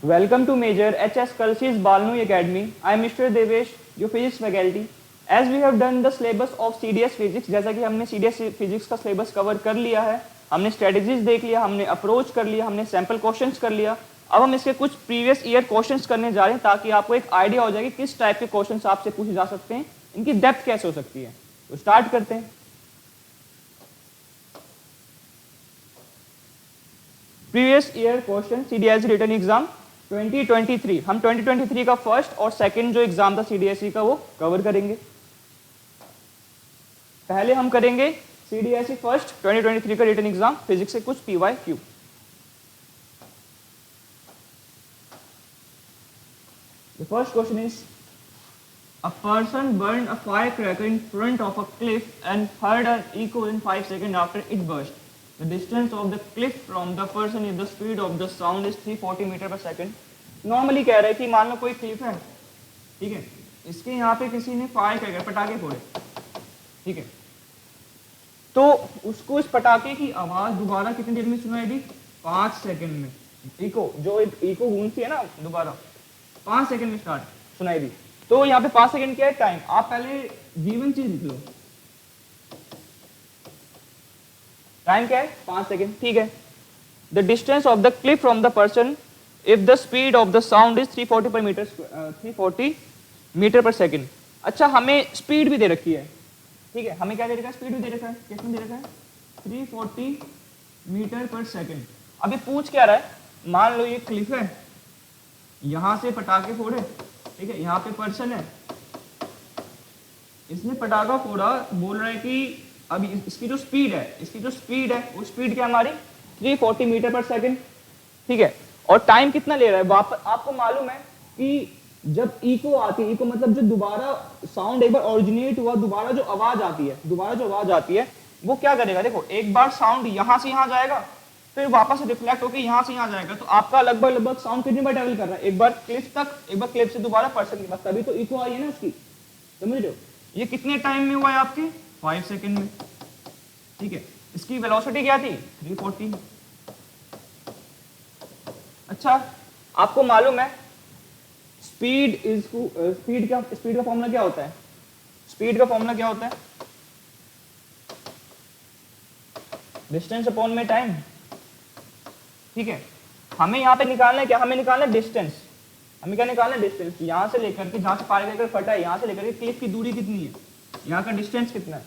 Welcome to Major HS Kalsi's Balnu Academy. I am Mr. Devesh, your physics faculty. As we have done the syllabus of CDS Physics, जैसा कि हमने CDS Physics का syllabus cover कर लिया है, हमने strategies देख लिया, हमने अप्रोच कर लिया, हमने सैम्पल क्वेश्चंस कर लिया. अब हम इसके कुछ प्रीवियस ईयर क्वेश्चंस करने जा रहे हैं ताकि आपको एक आइडिया हो जाए कि किस टाइप के क्वेश्चंस आपसे पूछे जा सकते हैं, इनकी डेप्थ कैसे हो सकती है. तो स्टार्ट करते हैं. Previous year question CDS written exam 2023. हम 2023 का फर्स्ट और सेकंड जो एग्जाम था CDSE का वो कवर करेंगे. पहले हम करेंगे CDSE फर्स्ट 2023 का रिटन एग्जाम फिजिक्स से कुछ PYQ. The first question is, a person burned a firecracker in front of a cliff and heard an echo in 5 seconds after it burst. The distance of the cliff from the person is the speed of the sound is 340 metre per second. Normally कह रहा है कि मान लो कोई Cliff है, ठीक है, इसके यहाँ पे किसी ने फायर क्रैकर पटाखे फोड़े, ठीक है, तो उसको इस पटाखे की आवाज दोबारा कितनी देर में सुनाई दी? 5 सेकंड में. इको जो इको गूंजती है ना दोबारा 5 सेकंड में स्टार्ट सुनाई दी. तो यहाँ पे 5 सेकंड क्या है टाइम. आप पहले गिवन चीज लिख लो, टाइम क्या है 5 सेकंड, ठीक है. The distance of the cliff from the person if the speed of the sound is 340 metre per second. अच्छा, हमें स्पीड भी दे रखी है, ठीक है, हमें क्या दे रखा है? स्पीड भी दे रखा है. कितना दे रखा है? 340 मीटर पर सेकंड. अभी पूछ क्या रहा है? मान लो ये क्लिफ है, यहां से पटाखे फोड़े, ठीक है, यहाँ पे पर्सन है, इसने पटाखा फोड़ा, बोल रहा है कि अभी इसकी जो स्पीड है वो स्पीड क्या हमारी 340 मीटर पर सेकंड, ठीक है. और टाइम कितना ले रहा है? वापस आपको मालूम है कि जब इको आती है, इको मतलब जो दोबारा साउंड एक बार ओरिजिनेट हुआ, दोबारा जो आवाज आती है वो क्या करेगा? देखो, एक बार साउंड यहां से यहां जाएगा, फिर वापस रिफ्लेक्ट होकर यहां से यहां जाएगा. तो आपका लगभग साउंड कितनी बार ट्रेवल कर रहा है? एक बार क्लिफ तक, एक बार क्लिफ से दोबारा पर्सन के पास, तभी तो इको आई है ना उसकी. समझ रहे हो? ये कितने टाइम में हुआ है आपके? 5 सेकंड में, ठीक है. इसकी वेलोसिटी क्या थी? 340. अच्छा, आपको मालूम है स्पीड का फॉर्मूला क्या होता है? स्पीड का फॉर्मूला क्या होता है? डिस्टेंस अपॉन में टाइम, ठीक है. हमें यहाँ पे निकालना है क्या? हमें निकालना है डिस्टेंस. हमें क्या निकालना है? डिस्टेंस. यहाँ से लेकर के जहाँ से फायर फटा है, यहाँ से लेकर के क्लिफ की दूरी कितनी है, यहाँ का डिस्टेंस कितना है,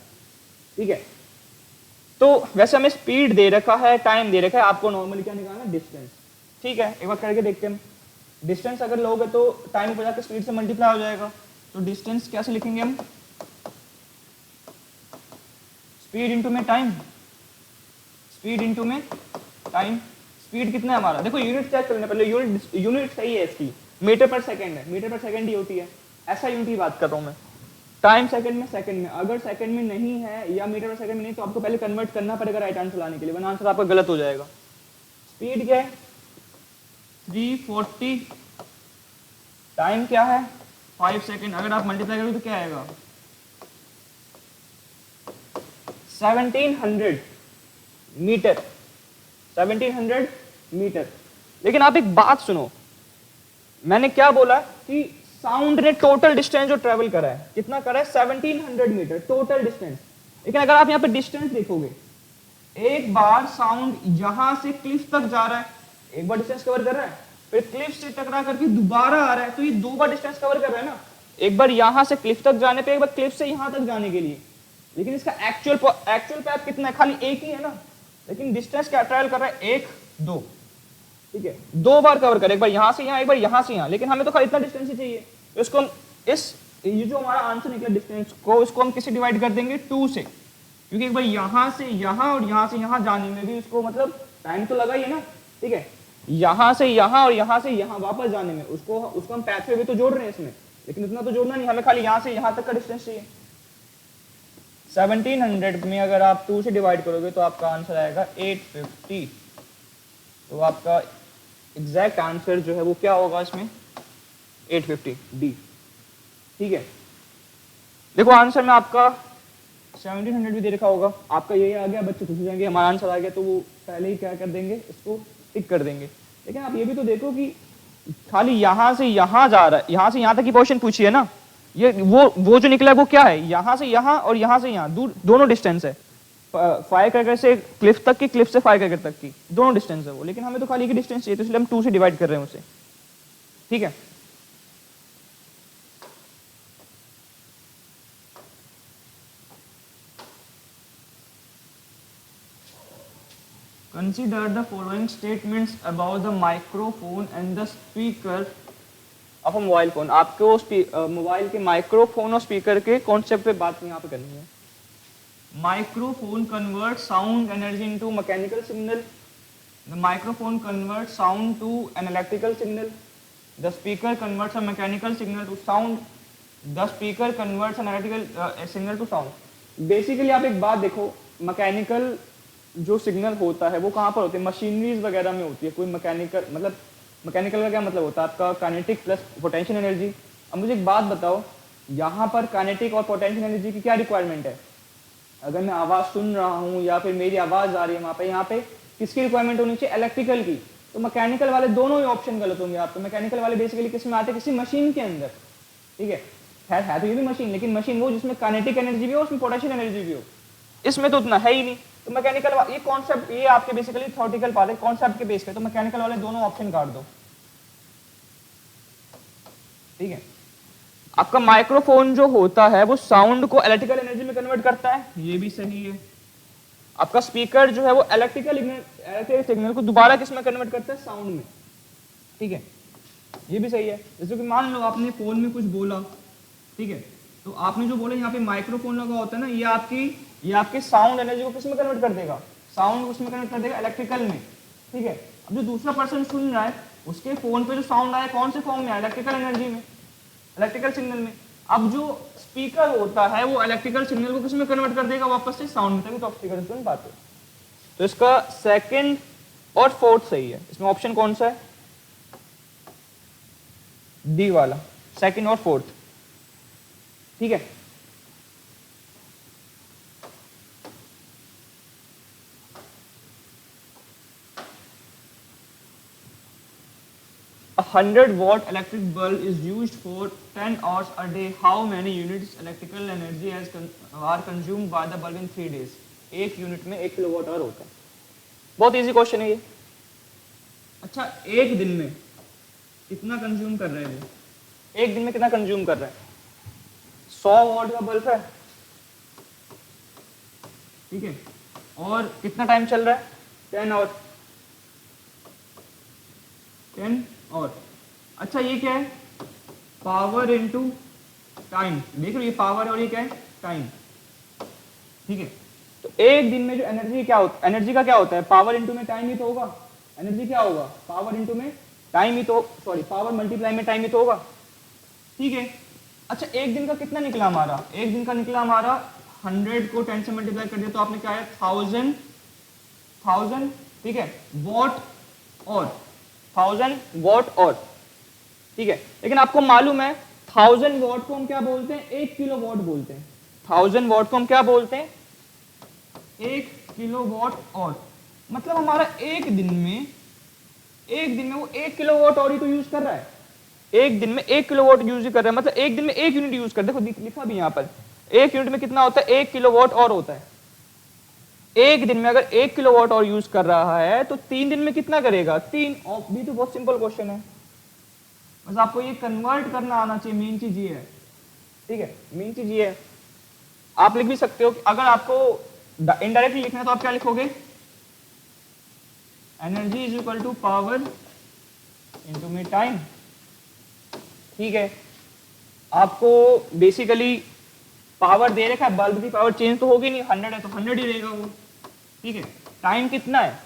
ठीक है. तो वैसे हमें स्पीड दे रखा है, टाइम दे रखा है, आपको नॉर्मली क्या निकालना है? डिस्टेंस, ठीक है. एक बार करके देखते हैं. डिस्टेंस अगर लोगे तो टाइम ऊपर जाकर स्पीड से मल्टीप्लाई हो जाएगा. तो डिस्टेंस कैसे लिखेंगे हम? स्पीड इंटू में टाइम, स्पीड कितना है हमारा? देखो यूनिट चेक करने पहले, यूनिट सही है इसकी, मीटर पर सेकंड है, मीटर पर सेकंड ही होती है, ऐसा यूनिट की बात कर रहा हूं मैं. टाइम सेकंड में, अगर सेकंड में नहीं है या मीटर पर सेकंड में नहीं, तो आपको पहले कन्वर्ट करना पड़ेगा राइट आंसर लाने के लिए, वरना आंसर आपका गलत हो जाएगा. स्पीड क्या है? 340. टाइम क्या है? 5 सेकंड. अगर आप मल्टीप्लाई करोगे तो क्या आएगा? 1700 मीटर. 1700 मीटर. लेकिन आप एक बात सुनो, मैंने क्या बोला कि साउंड ने टोटल डिस्टेंस जो ट्रेवल करा है, कितना करा है? 1700 मीटर टोटल डिस्टेंस. लेकिन अगर आप यहाँ पे डिस्टेंस देखोगे, एक बार साउंड यहां से क्लिफ तक जा रहा है, एक बार डिस्टेंस कवर कर रहा है, फिर क्लिफ से टकरा करके दोबारा आ रहा है, तो ये 2 बार डिस्टेंस कवर कर रहा है ना. एक बार यहां से क्लिफ तक जाने पे, एक बार क्लिफ से यहां तक जाने के लिए. लेकिन इसका एक्चुअल पैथ कितना है? खाली एक ही है ना. लेकिन डिस्टेंस क्या ट्रेवल कर रहा है? 1, 2, ठीक है, 2 बार कवर कर, एक बार यहां से यहां, एक बार यहां से यहां. लेकिन हमें तो खाली इतना डिस्टेंस ही चाहिए, तो इसको हम ये जो हमारा आंसर निकला डिस्टेंस को, इसको हम किससे डिवाइड कर देंगे? 2 से. क्योंकि एक बार यहां से यहां और यहां से यहां जाने में भी उसको मतलब टाइम तो लगा ही है ना, ठीक है. यहां से यहां और यहां से यहां वापस जाने में उसको हम पैथ पे भी तो जोड़ रहे हैं इसमें, लेकिन इतना तो जोड़ना नहीं, हमें खाली यहां से यहां तक का डिस्टेंस चाहिए. 1700 में अगर आप 2 से डिवाइड करोगे तो आपका आंसर आएगा 850. तो आपका एग्जैक्ट आंसर जो है वो क्या होगा इसमें? 850 डी, ठीक है. देखो आंसर में आपका 1700 भी दे रखा होगा, आपका यही आ गया, बच्चे खुश हो जाएंगे हमारा आंसर आ गया, तो वो पहले ही क्या कर देंगे, इसको टिक कर देंगे. लेकिन आप ये भी तो देखो कि खाली यहां से यहां जा रहा है, यहां से यहां तक की पोर्शन पूछी है ना, ये वो जो निकला है वो क्या है, यहां से यहां और यहां से यहां, दूर दोनों डिस्टेंस है, फायर क्रैकर से क्लिफ तक की, क्लिफ से फायर क्रैकर तक की, दोनों डिस्टेंस है वो, लेकिन हमें तो खाली एक ही डिस्टेंस चाहिए, तो इसलिए हम 2 से डिवाइड कर रहे हैं उसे। ठीक है, consider the following statements about the microphone and the speaker of a mobile phone। आपको मोबाइल के माइक्रोफोन और स्पीकर के कॉन्सेप्ट पे बात यहाँ पे करनी है। Microphone convert sound energy into mechanical signal, the microphone convert sound to an electrical signal, the speaker converts a mechanical signal to sound, the speaker converts an electrical signal to sound. Basically आप एक बात देखो, mechanical जो signal होता है वो कहाँ पर होते हैं, मशीनरीज वगैरह में होती है। कोई मैकेनिकल, मतलब मैकेनिकल का क्या मतलब होता है आपका, काइनेटिक प्लस पोटेंशियल एनर्जी। अब मुझे एक बात बताओ, यहाँ पर काइनेटिक और पोटेंशियल एनर्जी की क्या रिक्वायरमेंट है? अगर मैं आवाज़ सुन रहा हूँ या फिर मेरी आवाज़ आ रही है वहाँ पे, यहाँ पे किसकी रिक्वायरमेंट होनी चाहिए? इलेक्ट्रिकल की। तो मैकेनिकल वाले दोनों ही ऑप्शन गलत होंगे आपको। मैकेनिकल वाले बेसिकली किस में आते हैं? किसी मशीन के अंदर। ठीक है, खैर है तो ये भी मशीन, लेकिन मशीन वो जिसमें काइनेटिक एनर्जी भी हो, उसमें पोटेंशियल एनर्जी भी हो, इसमें तो उतना है ही नहीं। तो मैकेनिकल ये कॉन्सेप्ट, ये आपके बेसिकली थ्योरेटिकल पार्ट है, कॉन्सेप्ट के बेस पे, तो मैकेनिकल वाले दोनों ऑप्शन काट दो। ठीक है, आपका माइक्रोफोन जो होता है वो साउंड को इलेक्ट्रिकल एनर्जी में कन्वर्ट करता है, ये भी सही है। आपका स्पीकर जो है वो इलेक्ट्रिकल सिग्नल को दोबारा किस में कन्वर्ट करता है? साउंड में। ठीक है, ये भी सही है। जैसे कि मान लो आपने फोन में कुछ बोला, ठीक है, तो आपने जो बोला यहाँ पे माइक्रोफोन लगा होता है ना, ये आपके साउंड एनर्जी को किस में कन्वर्ट कर देगा? साउंड उसमें कन्वर्ट कर देगा, इलेक्ट्रिकल में। ठीक है, अब जो दूसरा पर्सन सुन रहा है उसके फोन पे जो साउंड आया कौन से फॉर्म में? इलेक्ट्रिकल एनर्जी में, इलेक्ट्रिकल सिग्नल में। अब जो स्पीकर होता है वो इलेक्ट्रिकल सिग्नल को किस में कन्वर्ट कर देगा? वापस से साउंड में, तभी तो आप स्पीकर सुन पाते। तो इसका सेकंड और फोर्थ सही है। इसमें ऑप्शन कौन सा है? डी वाला, सेकंड और फोर्थ। ठीक है, A 100-watt electric bulb is used for 10 hours a day. How many units electrical energy are consumed by the bulb in 3 days? एक यूनिट में 1 किलोवाट आवर होता है। बहुत इजी क्वेश्चन है ये। अच्छा, एक दिन में कितना कंज्यूम कर रहे हैं वो? एक दिन में कितना कंज्यूम कर रहे हैं? 100 वॉट का बल्ब है, ठीक है, और कितना टाइम चल रहा है? 10 आवर, 10 और। अच्छा, ये क्या है? Power into time. देख लो, ये पावर है और ये क्या है? टाइम। ठीक है, तो एक दिन में जो एनर्जी क्या होता है, एनर्जी का क्या होता है? पावर इनटू में टाइम ही तो होगा। एनर्जी क्या होगा? पावर इनटू में टाइम ही तो, सॉरी, पावर मल्टीप्लाई में टाइम ही तो होगा। ठीक है, अच्छा, एक दिन का कितना निकला हमारा? एक दिन का निकला हमारा 100 को 10 से मल्टीप्लाई कर दिया तो आपने क्या है? 1000, ठीक है, वॉट और 1000 वॉट और। ठीक है, लेकिन आपको मालूम है 1000 वॉट को हम क्या बोलते हैं? 1 किलो वॉट बोलते हैं। 1000 वॉट को हम क्या बोलते हैं? 1 किलो वॉट और। मतलब हमारा एक दिन में वो 1 किलो वॉट और ही तो यूज कर रहा है। एक दिन में 1 किलो वॉट यूज कर रहा है, मतलब एक दिन में 1 यूनिट यूज कर। देखो लिखा भी यहाँ पर, 1 यूनिट में कितना होता है? 1 किलो वॉट और होता है। एक दिन में अगर 1 किलो वॉट और यूज कर रहा है तो 3 दिन में कितना करेगा? 3। और भी तो बहुत सिंपल क्वेश्चन है, बस आपको ये कन्वर्ट करना आना चाहिए, मेन चीज ये है। ठीक है, मेन चीज ये है। आप लिख भी सकते हो, अगर आपको इनडायरेक्टली लिखना है तो आप क्या लिखोगे? Energy is equal to power into में टाइम। ठीक है, आपको बेसिकली पावर दे रखा है, बल्ब की पावर चेंज तो होगी नहीं, 100 है तो 100 ही रहेगा वो। ठीक है, टाइम कितना है?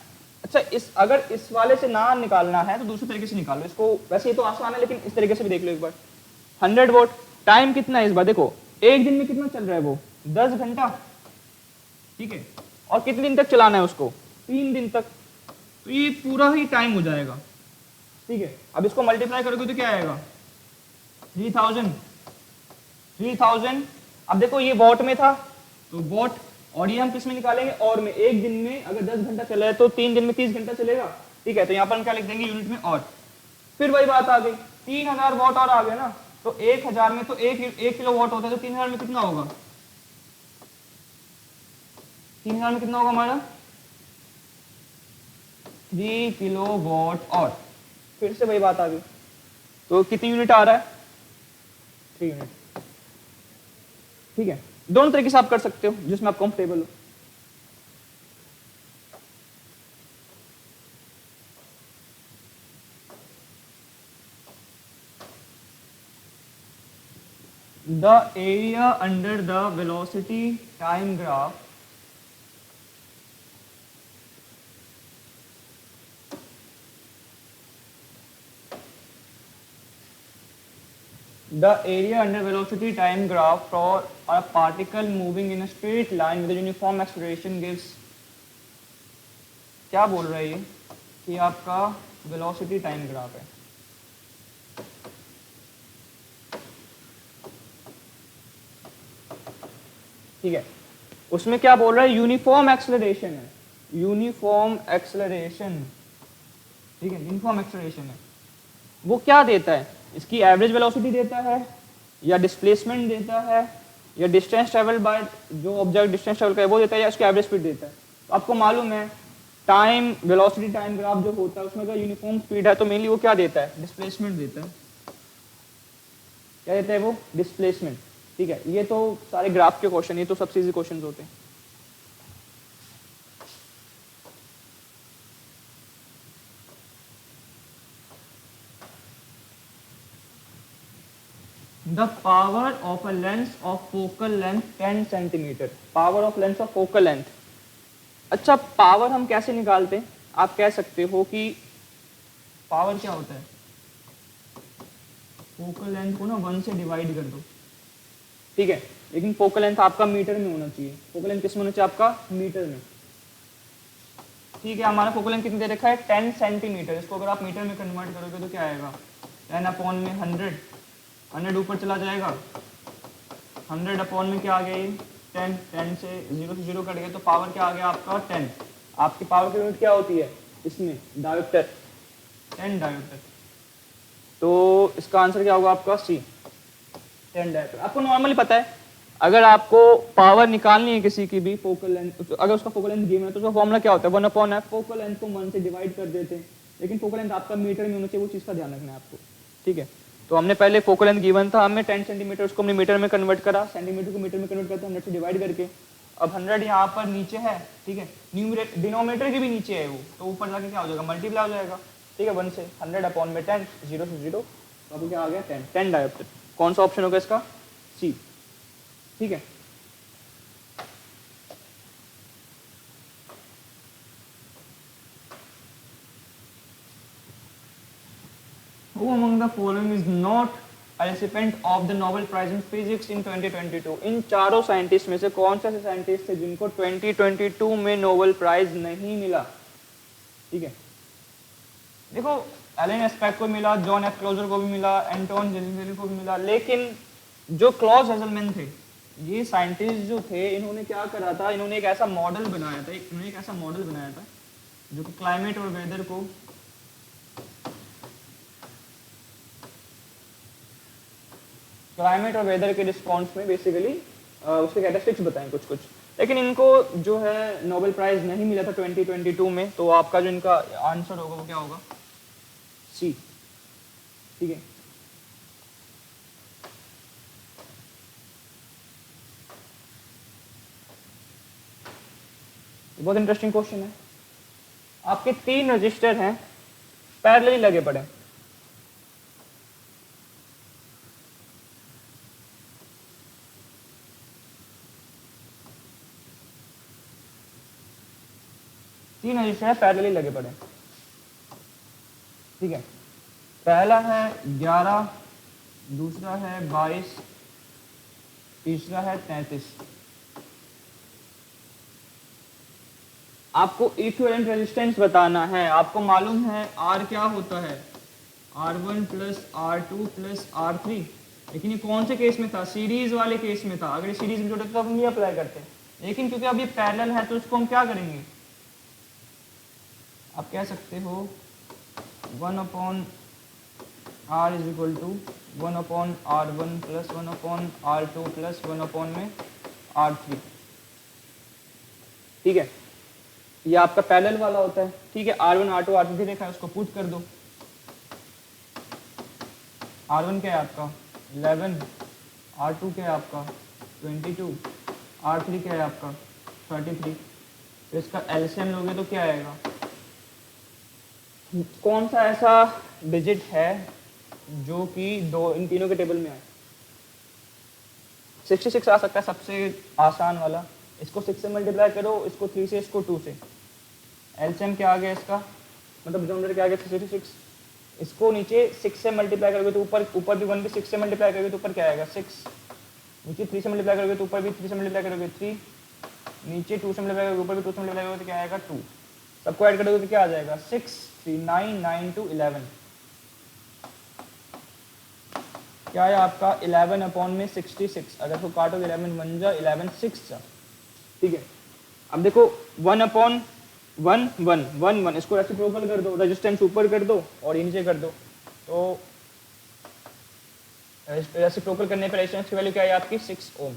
अच्छा, अगर इस वाले से ना निकालना है तो दूसरे तरीके से निकालो इसको। वैसे ये तो आसान है, लेकिन इस तरीके से भी देख लो एक बार। 100 वोट, टाइम कितना है इस बार? देखो, एक दिन में कितना चल रहा है वो? 10 घंटा। ठीक है, और कितने दिन तक चलाना है उसको? 3 दिन तक। तो ये पूरा ही टाइम हो जाएगा। ठीक है, अब इसको मल्टीप्लाई करोगे तो क्या आएगा? 3000। अब देखो, ये वॉट में था तो वॉट, और ये हम किस में निकालेंगे? और में। एक दिन में अगर 10 घंटा चला है तो 3 दिन में 30 घंटा चलेगा। ठीक है, तो यहाँ पर हम क्या लिख देंगे? यूनिट में और। फिर वही बात आ गई, 3000 वॉट और आ गया ना, तो 1000 में तो 1 किलो वॉट होता है, तो 3000 में कितना होगा, 3000 में कितना होगा हमारा 3 किलो वॉट और, फिर से वही बात आ गई, तो कितनी यूनिट आ रहा है 3 यूनिट। ठीक है, दोनों तरीके से आप कर सकते हो जिसमें आप कंफर्टेबल हो। The area under the velocity time graph for a particle moving in a straight line with a uniform acceleration gives, क्या बोल रहा है ये कि आपका वेलोसिटी टाइम ग्राफ है। ठीक है, उसमें क्या बोल रहा है, यूनिफॉर्म एक्सेलरेशन है, यूनिफॉर्म एक्सेलरेशन। ठीक है, यूनिफॉर्म एक्सेलरेशन है, वो क्या देता है, इसकी एवरेज वेलोसिटी देता है, या डिस्प्लेसमेंट देता है, या डिस्टेंस ट्रेवल बाय, जो ऑब्जेक्ट डिस्टेंस ट्रेवल करे वो देता है, या उसकी एवरेज स्पीड देता है। तो आपको मालूम है टाइम वेलोसिटी टाइम ग्राफ जो होता है उसमें अगर यूनिफॉर्म स्पीड है तो मेनली वो क्या देता है, डिस्प्लेसमेंट देता है। क्या देता है वो, डिस्प्लेसमेंट। ठीक है, ये तो सारे ग्राफ के क्वेश्चन, ये तो सबसे इजी क्वेश्चन होते हैं। The power of a lens of focal length 10 centimetre, power of lens of focal length. अच्छा, पावर हम कैसे निकालते हैं, आप कह सकते हो कि पावर क्या होता है, फोकल लेंथ को ना 1 से डिवाइड कर दो। ठीक है, लेकिन फोकल लेंथ आपका मीटर में होना चाहिए, फोकल लेंथ किस में होना चाहिए, आपका मीटर में। ठीक है, हमारा फोकल लेंथ कितनी दे रखा है, 10 सेंटीमीटर। इसको अगर आप मीटर में कन्वर्ट करोगे तो क्या आएगा, 10 अपॉन में 100 ऊपर चला जाएगा, 100 अपॉन में क्या आ गया, 10 से 0 कट गया, तो पावर क्या आ गया आपका 10। आपकी पावर की यूनिट क्या होती है इसमें, डायोप्टर, 10 डायोप्टर। तो इसका आंसर क्या होगा आपका सी, 10 डायोप्टर। आपको नॉर्मली पता है, अगर आपको पावर निकालनी है किसी की भी फोकल लेंथ, अगर उसका फोकल लेंथ गिवन है तो उसका फॉर्मूला क्या होता है, 1/f, फोकल लेंथ को 1 से डिवाइड कर देते हैं, लेकिन फोकल लेंथ आपका मीटर में होना चाहिए, वो चीज़ का ध्यान रखना है आपको। ठीक है, तो हमने पहले फोकल लेंथ गिवन था, हमें 10 सेंटीमीटर, उसको हमने मीटर में कन्वर्ट करा, सेंटीमीटर को मीटर में कन्वर्ट करते हैं 100 से डिवाइड करके। अब 100 यहाँ पर नीचे है, ठीक है, न्यूमरेटर डिनोमिनेटर के भी नीचे है वो, तो ऊपर जाके क्या हो जाएगा, मल्टीप्लाई हो जाएगा। ठीक है, 1 से 100 अपॉन में 10, 0 से 0, तो अभी क्या आ गया 10 डायोप्टर। कौन सा ऑप्शन होगा इसका, सी। ठीक है, Who among the following is not a recipient of the Nobel Prize in Physics in 2022? इन चारों साइंटिस्ट में से कौन सा साइंटिस्ट थे जिनको 2022 में नोबेल प्राइज नहीं मिला। ठीक है, देखो एलन एस्पेक को मिला, जॉन एफ क्लोजर को भी मिला, एंटोन जेलिंगवेल को भी मिला, लेकिन जो क्लॉज हेजलमैन थे, ये साइंटिस्ट जो थे, इन्होंने क्या करा था, इन्होंने एक ऐसा मॉडल बनाया था, जो कि क्लाइमेट और वेदर को क्लाइमेट और वेदर के रिस्पॉन्स में बेसिकली उसके कैरेक्टरिस्टिक्स बताएं कुछ। लेकिन इनको जो है नोबेल प्राइज नहीं मिला था 2022 में, तो आपका जो इनका आंसर होगा वो क्या होगा, सी। ठीक है, बहुत इंटरेस्टिंग क्वेश्चन है। आपके 3 रजिस्टर हैं, पैरेलली लगे पड़े, तीन रजिस्टर पैरेलली लगे पड़े। ठीक है, पहला है 11, दूसरा है 22, तीसरा है 33। आपको इक्विवेलेंट रेजिस्टेंस बताना है। आपको मालूम है R क्या होता है, R1 plus R2 plus R3, लेकिन ये कौन से केस में था, सीरीज वाले केस में था। अगर ये सीरीज में जोड़ते तो हम ये अप्लाई करते, लेकिन क्योंकि अब ये पैरेलल है तो इसको हम क्या करेंगे, आप कह सकते हो 1/3 R is equal to 1/R1 plus 1/R2 plus 1/R3। ठीक है, ये आपका पैरेलल वाला होता है। ठीक है, R1 R2 R3 देखा है, उसको पुट कर दो। R1 क्या है आपका 11, R2 क्या है आपका 22, R3 क्या है आपका 33। तो इसका एलसीएम लोगे तो क्या आएगा, कौन सा ऐसा डिजिट है जो कि दो इन तीनों के टेबल में आए। 66 आ सकता है सबसे आसान वाला, इसको 6 से मल्टीप्लाई करो, इसको 3 से, इसको 2 से। एलसीएम क्या आ गया इसका, मतलब डिनोमिनेटर क्या आ गया 66। इसको नीचे 6 से मल्टीप्लाई करोगे तो ऊपर भी 1 भी 6 से मल्टीप्लाई करोगे तो ऊपर क्या आएगा 6। नीचे 3 से मल्टीप्लाई करोगे तो ऊपर भी 3 से मल्टीप्लाई करोगे 3। नीचे 2 से मल्टीप्लाई करोगे ऊपर भी 2 से मल्टीप्लाई करोगे तो क्या आएगा 2। सबको ऐड करोगे तो क्या आ जाएगा 6 3 9 9 2 11। क्या है आपका 11/66। अगर इसको काटो 11 1 जा 11 6 जा। ठीक है, अब देखो 1/1 1 1 1, इसको रेसिप्रोकल कर दो, रेजिस्टेंस ऊपर कर दो और ये नीचे कर दो। तो रेसिप्रोकल करने पर रेजिस्टेंस की वैल्यू क्या है आपकी 6 ओम।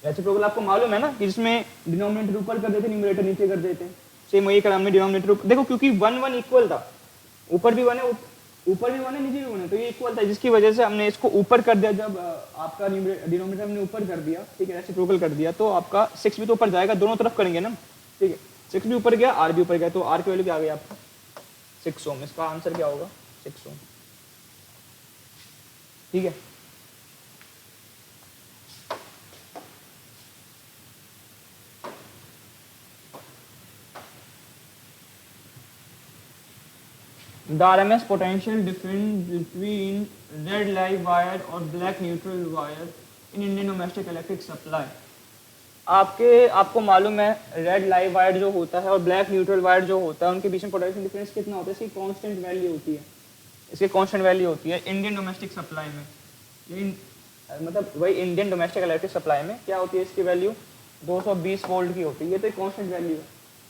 रेसिप्रोकल आपको मालूम है ना कि जिसमें डिनोमिनेटर ऊपर कर देते न्यूमरेटर नीचे कर देते हैं। सेम वही करा हमने, डिनोमिनेटर देखो क्योंकि 1 1 इक्वल था, ऊपर भी 1 है ऊपर भी 1 है नीचे भी 1 है, तो ये इक्वल था, जिसकी वजह से हमने इसको ऊपर कर दिया। जब आपका डिनोमिनेटर हमने ऊपर कर दिया, ठीक है, रेसिप्रोकल कर दिया, तो आपका 6 भी तो ऊपर जाएगा, दोनों तरफ करेंगे ना। ठीक है, 6 भी ऊपर गया, R भी ऊपर गया, तो R की वैल्यू क्या आ गई आपका 6 ओम। इसका आंसर क्या होगा 6 ओम। ठीक है, the RMS potential difference between red live wire और black neutral wire in Indian domestic electric supply। आपको मालूम है रेड लाइव वायर जो होता है और ब्लैक न्यूट्रल वायर जो होता है, उनके बीच में पोटेंशियल डिफरेंस कितना होता है, इसकी कांस्टेंट वैल्यू होती है। इसकी कांस्टेंट वैल्यू होती है इंडियन डोमेस्टिक सप्लाई में, मतलब वही इंडियन डोमेस्टिक इलेक्ट्रिक सप्लाई में क्या होती है, इसकी वैल्यू 220 वोल्ट की होती है। ये तो एक कांस्टेंट वैल्यू है।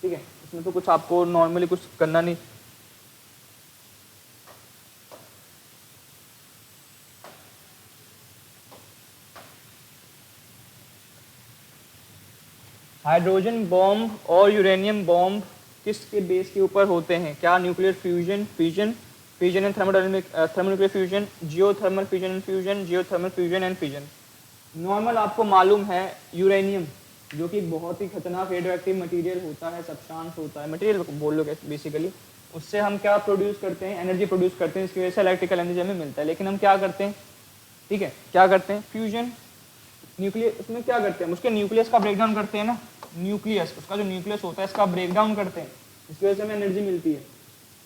ठीक है, इसमें तो कुछ आपको नॉर्मली कुछ करना नहीं। हाइड्रोजन बॉम्ब और यूरेनियम बॉम्ब किसके बेस के ऊपर होते हैं, क्या nuclear fusion, fission and thermonuclear fusion, geothermal fusion and fusion, geothermal fusion and fission. Normal आपको मालूम है यूरेनियम, जो कि बहुत ही खतरनाक रेडियोएक्टिव मटेरियल होता है, सब्सटेंस होता है, मटेरियल बोल लो बेसिकली। उससे हम क्या प्रोड्यूस करते हैं, एनर्जी प्रोड्यूस करते हैं, इसकी वजह से इलेक्ट्रिकल एनर्जी हमें मिलता है। लेकिन हम क्या करते हैं, ठीक है, क्या करते हैं, फ्यूजन न्यूक्लियस, उसमें क्या करते हैं, उसके न्यूक्लियस का ब्रेकडाउन करते हैं ना, न्यूक्लियस, उसका जो न्यूक्लियस होता है इसका ब्रेकडाउन करते हैं, इसकी वजह से हमें एनर्जी मिलती है।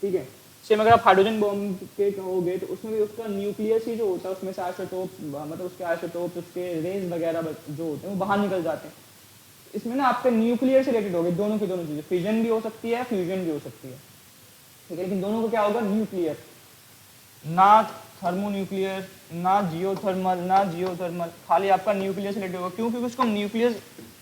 ठीक है, सेम अगर आप हाइड्रोजन बॉम्ब के कहोगे तो उसमें भी उसका न्यूक्लियस ही जो होता है, उसमें से आइसोटोप, मतलब उसके आइसोटोप, उसके रेज वगैरह जो होते हैं वो बाहर निकल जाते हैं। इसमें ना आपके न्यूक्लियर से रिलेटेड हो गए दोनों की दोनों चीजें, फिजन भी हो सकती है, फ्यूजन भी हो सकती है। ठीक है, लेकिन दोनों को क्या होगा, न्यूक्लियर, ना थर्मोन्यूक्लियर, ना जियोथर्मल, खाली आपका न्यूक्लियस रिलेटेड होगा। क्यों, क्योंकि उसको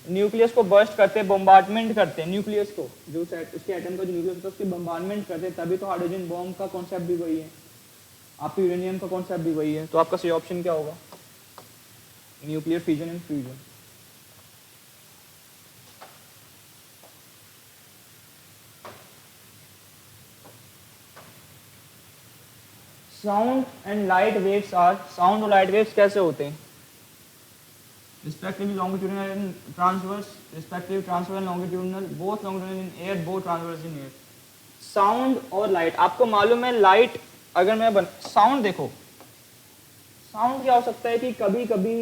न्यूक्लियस को बर्स्ट करते हैं, बम्बार्डमेंट करते हैं न्यूक्लियस को, जो उसके एटम का जो न्यूक्लियस होता है उसकी बम्बार्डमेंट करते हैं, तभी तो हाइड्रोजन बॉम्ब का कॉन्सेप्ट भी वही है, आपके यूरेनियम का कॉन्सेप्ट भी वही है। तो आपका सही ऑप्शन क्या होगा, nuclear fission and fusion. Sound and light waves are, sound और लाइट वेव्स कैसे होते हैं, respectively longitudinal and transverse, respectively transverse and longitudinal, both longitudinal in air, both transverse in air। Sound और लाइट, आपको मालूम है लाइट, अगर मैं साउंड देखो, साउंड क्या हो सकता है कि कभी कभी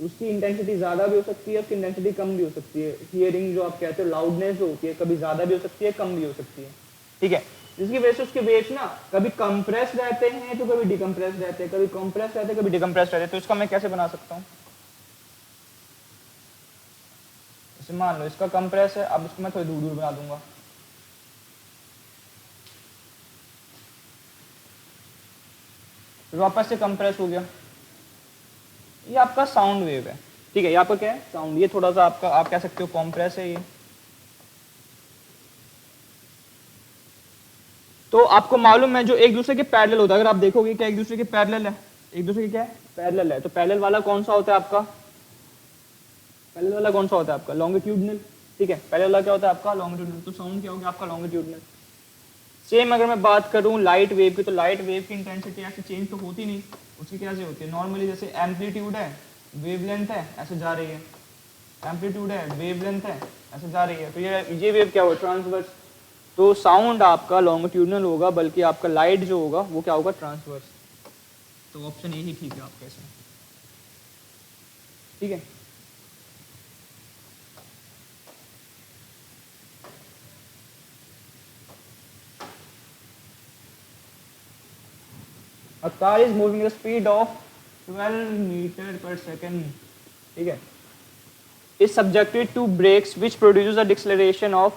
उसकी इंटेंसिटी ज्यादा भी हो सकती है, उसकी इंटेंसिटी कम भी हो सकती है। हियरिंग जो आप कहते हो, लाउडनेस जो होती है, कभी ज्यादा भी हो सकती है, कम भी हो सकती है। ठीक है, जिसकी वजह से उसके वेव्स ना कभी कंप्रेस रहते हैं तो कभी डिकम्प्रेस रहते हैं, कभी कंप्रेस रहते हैं, कभी डिकम्प्रेस रहते हैं। तो इसका मैं कैसे बना सकता हूँ, मान लो इसका कंप्रेस है, अब इसको मैं थोड़ी दूर दूर बना दूंगा, तो वापस से कंप्रेस हो गया। ये आपका साउंड वेव है। ठीक है, ये आपका क्या है, साउंड। ये थोड़ा सा आपका, आप कह सकते हो कॉम्प्रेस है। ये तो आपको मालूम है जो एक दूसरे के पैरेलल होता है, अगर आप देखोगे क्या एक दूसरे के पैरेलल है, एक दूसरे के क्या है पैरेलल है, तो पैरेलल वाला कौन सा होता है आपका, पैरेलल वाला कौन सा होता है आपका लॉन्गिट्यूडनल, ठीक है, पैरेलल वाला क्या होता है आपका लॉन्गिट्यूडनल, तो साउंड क्या होगा आपका लॉन्गिट्यूडनल। सेम अगर मैं बात करूं लाइट वेव की, तो लाइट वेव की इंटेंसिटी ऐसे चेंज तो होती नहीं, उसकी कैसे होती है नॉर्मली, जैसे एम्पलीट्यूड है वेवलेंथ है ऐसे जा रही है, एम्पलीट्यूड है वेवलेंथ है ऐसे जा रही है, तो ये वेव क्या होगा ट्रांसवर्स, तो साउंड आपका लॉन्गिट्यूडनल होगा, बल्कि आपका लाइट जो होगा वो क्या होगा ट्रांसवर्स, तो ऑप्शन ए ही ठीक है आपका इसमें, ठीक है। A car is moving at a speed of 12 meter per second, ठीक है, is subjected to brakes which produces a deceleration of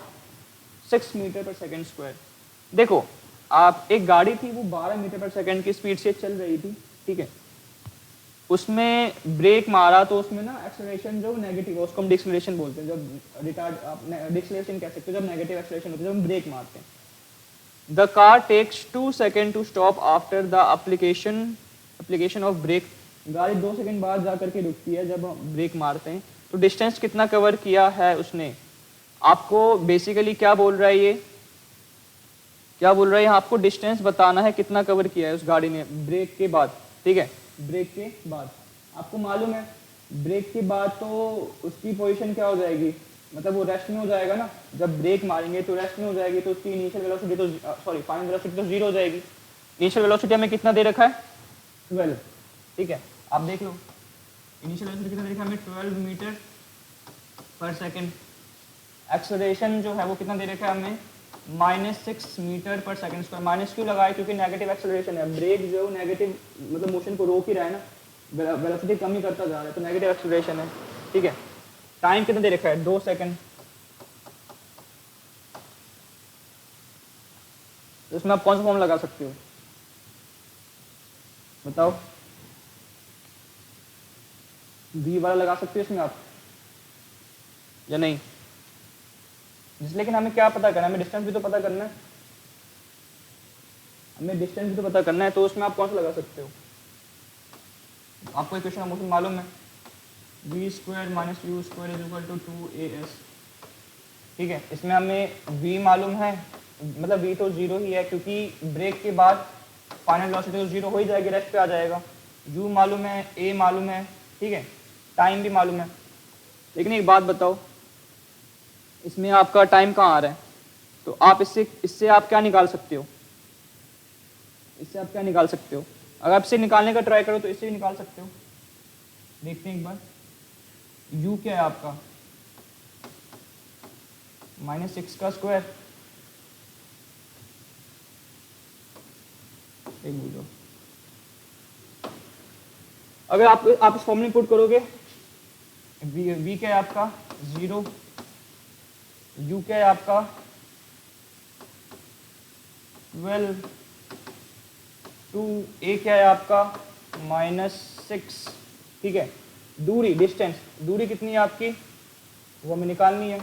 6 metre पर सेकेंड स्क्वायर। देखो आप एक गाड़ी थी वो 12 मीटर पर सेकेंड की स्पीड से चल रही थी, ठीक है, उसमें ब्रेक मारा तो उसमें ना एक्सेलरेशन जो नेगेटिव है उसको हम डिक्सेलरेशन बोलते हैं, जब रिटार्ड आप डिक्सेलरेशन कह सकते हो जब नेगेटिव एक्सेलरेशन होती है जब हम ब्रेक मारते हैं। The car takes 2 seconds to stop after the application of brake। गाड़ी 2 सेकंड बाद जा करके रुकती है जब हम ब्रेक मारते हैं। तो डिस्टेंस कितना कवर किया है उसने, आपको बेसिकली क्या बोल रहा है ये, क्या बोल रहा है आपको डिस्टेंस बताना है कितना कवर किया है उस गाड़ी ने ब्रेक के बाद, ठीक है, ब्रेक के बाद आपको मालूम है ब्रेक के बाद तो उसकी पोजीशन क्या हो जाएगी, मतलब वो रेस्ट में हो जाएगा ना, जब ब्रेक मारेंगे तो रेस्ट में हो जाएगी, तो उसकी इनिशियल वेलोसिटी तो सॉरी फाइनल वेलोसिटी तो 0 हो जाएगी। इनिशियल वेलोसिटी हमें कितना दे रखा है 12, ठीक है, आप देख लो इनिशियल वेलोसिटी कितना दे रखा है हमें 12 मीटर पर सेकेंड। एक्सेलरेशन जो है वो कितना दे रखा है हमें -6 मीटर पर सेकेंड स्क्वायर। माइनस क्यों लगाए, क्योंकि नेगेटिव एक्सेलरेशन है, ब्रेक जो है नेगेटिव मतलब मोशन को रोक ही रहा है ना, वेलोसिटी कम ही करता जा रहा है, तो नेगेटिव एक्सेलरेशन है, ठीक है। टाइम कितना दे रखा है 2 सेकंड, तो इसमें आप कौन सा फॉर्म लगा सकते हो बताओ, बी वाला लगा सकते हो इसमें आप या नहीं, लेकिन हमें क्या पता करना है, हमें डिस्टेंस भी तो पता करना है, हमें डिस्टेंस भी तो पता करना है, तो उसमें आप कौन सा लगा सकते हो, आपको इक्वेशन ऑफ मोशन मालूम है v square minus u square is equal to 2as, ठीक है, इसमें हमें v मालूम है, मतलब v तो 0 ही है क्योंकि ब्रेक के बाद फाइनल वेलोसिटी तो 0 हो ही जाएगी, रेस्ट पे आ जाएगा, u मालूम है, a मालूम है, ठीक है, टाइम भी मालूम है। लेकिन एक बात बताओ इसमें आपका टाइम कहाँ आ रहा है, तो आप इससे आप क्या निकाल सकते हो, इससे आप क्या निकाल सकते हो, अगर आप इसे निकालने का ट्राई करो तो इससे भी निकाल सकते हो, देखते हैं एक बार। u क्या है आपका -6 का स्क्वायर, एक बोलो अगर आप इस फॉर्मूले पुट करोगे v क्या है आपका 0, u क्या है आपका 12, 2 a क्या है आपका -6, ठीक है, दूरी डिस्टेंस दूरी कितनी है आपकी वो हमें निकालनी है,